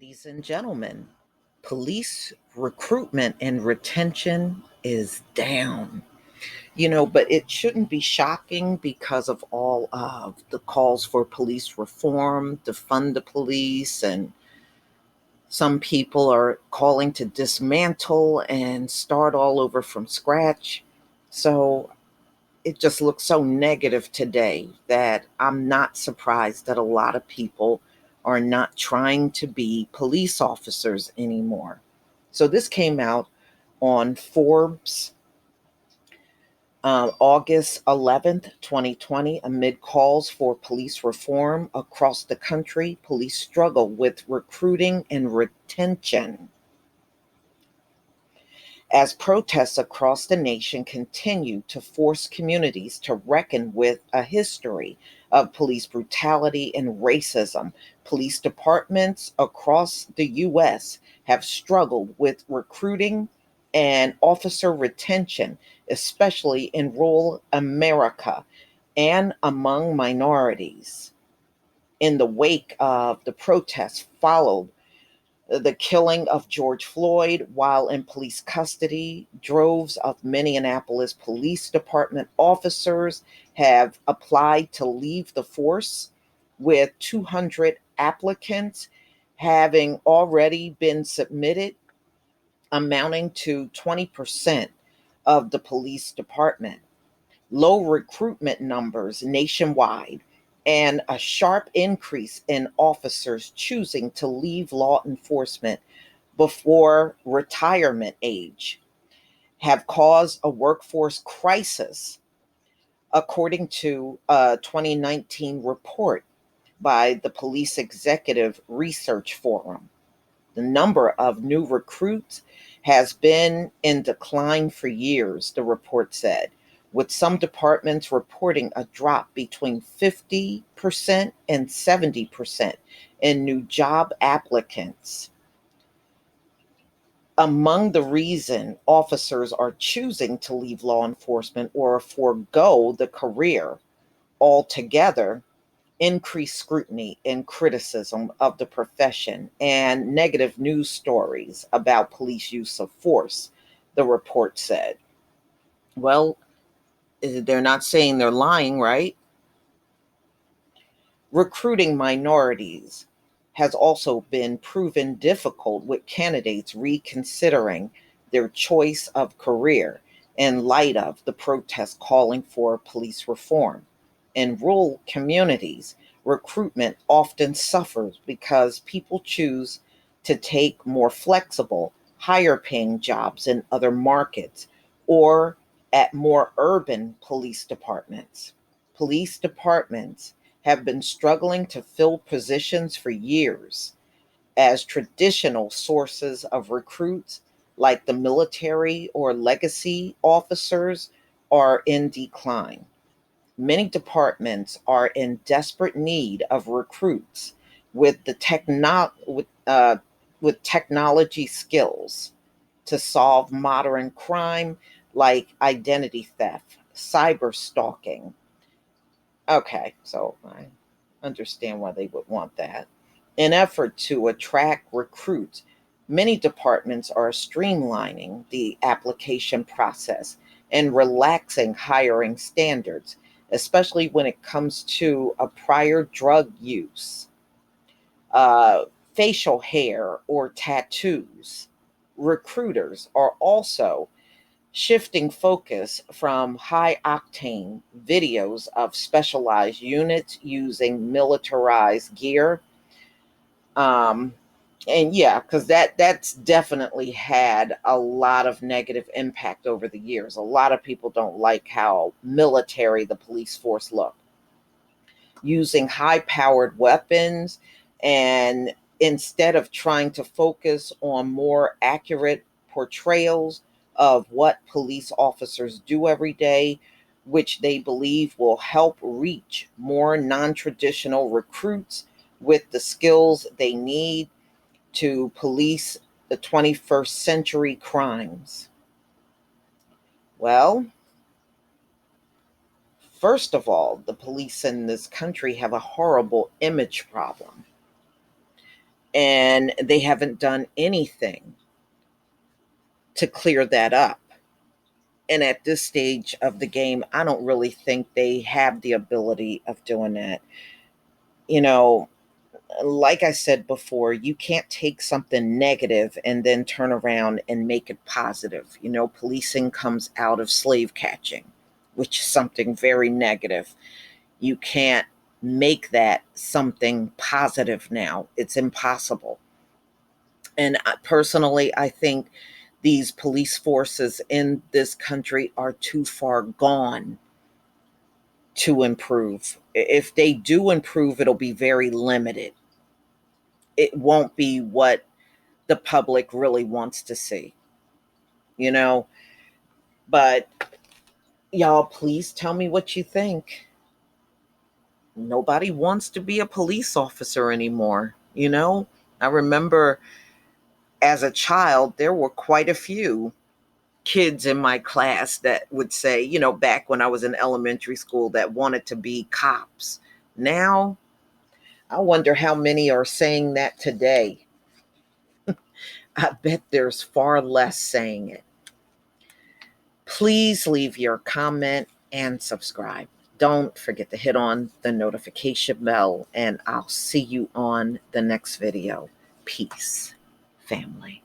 Ladies and gentlemen, police recruitment and retention is down. But it shouldn't be shocking because of all of the calls for police reform, defund the police, and some people are calling to dismantle and start all over from scratch. So it just looks so negative today that I'm not surprised that a lot of people are not trying to be police officers anymore. So this came out on Forbes, August 11th, 2020. Amid calls for police reform across the country, police struggle with recruiting and retention as protests across the nation continue to force communities to reckon with a history of police brutality and racism. Police departments across the U.S. have struggled with recruiting and officer retention, especially in rural America and among minorities. In the wake of the protests followed the killing of George Floyd while in police custody. Droves of Minneapolis Police Department officers have applied to leave the force, with 200 applicants having already been submitted, amounting to 20% of the police department. Low recruitment numbers nationwide, and a sharp increase in officers choosing to leave law enforcement before retirement age have caused a workforce crisis, according to a 2019 report by the Police Executive Research Forum. The number of new recruits has been in decline for years, the report said, with some departments reporting a drop between 50% and 70% in new job applicants. Among the reason officers are choosing to leave law enforcement or forego the career altogether, increased scrutiny and criticism of the profession, and negative news stories about police use of force, the report said. Well, they're not saying they're lying, right? Recruiting minorities has also been proven difficult, with candidates reconsidering their choice of career in light of the protests calling for police reform. In rural communities, recruitment often suffers because people choose to take more flexible, higher paying jobs in other markets or at more urban police departments. Police departments have been struggling to fill positions for years, as traditional sources of recruits, like the military or legacy officers, are in decline. Many departments are in desperate need of recruits with with technology skills to solve modern crime like identity theft, cyber stalking. Okay, so I understand why they would want that. In effort to attract recruits, many departments are streamlining the application process and relaxing hiring standards, especially when it comes to a prior drug use, uh, facial hair, or tattoos. Recruiters are also shifting focus from high octane videos of specialized units using militarized gear. Um, and yeah, because that's definitely had a lot of negative impact over the years. A lot of people don't like how military the police force look, using high powered weapons, and instead of trying to focus on more accurate portrayals of what police officers do every day, which they believe will help reach more non traditional recruits with the skills they need to police the 21st century crimes. Well, first of all, the police in this country have a horrible image problem. And they haven't done anything to clear that up. And at this stage of the game, I don't really think they have the ability of doing that. You know, like I said before, you can't take something negative and then turn around and make it positive. Policing comes out of slave catching, which is something very negative. You can't make that something positive now. It's impossible. And personally, I think these police forces in this country are too far gone to improve. If they do improve, it'll be very limited. It won't be what the public really wants to see, you know? But y'all, please tell me what you think. Nobody wants to be a police officer anymore, I remember as a child, there were quite a few kids in my class that would say, back when I was in elementary school, that wanted to be cops. Now, I wonder how many are saying that today. I bet there's far less saying it. Please leave your comment and subscribe. Don't forget to hit on the notification bell, and I'll see you on the next video. Peace, family.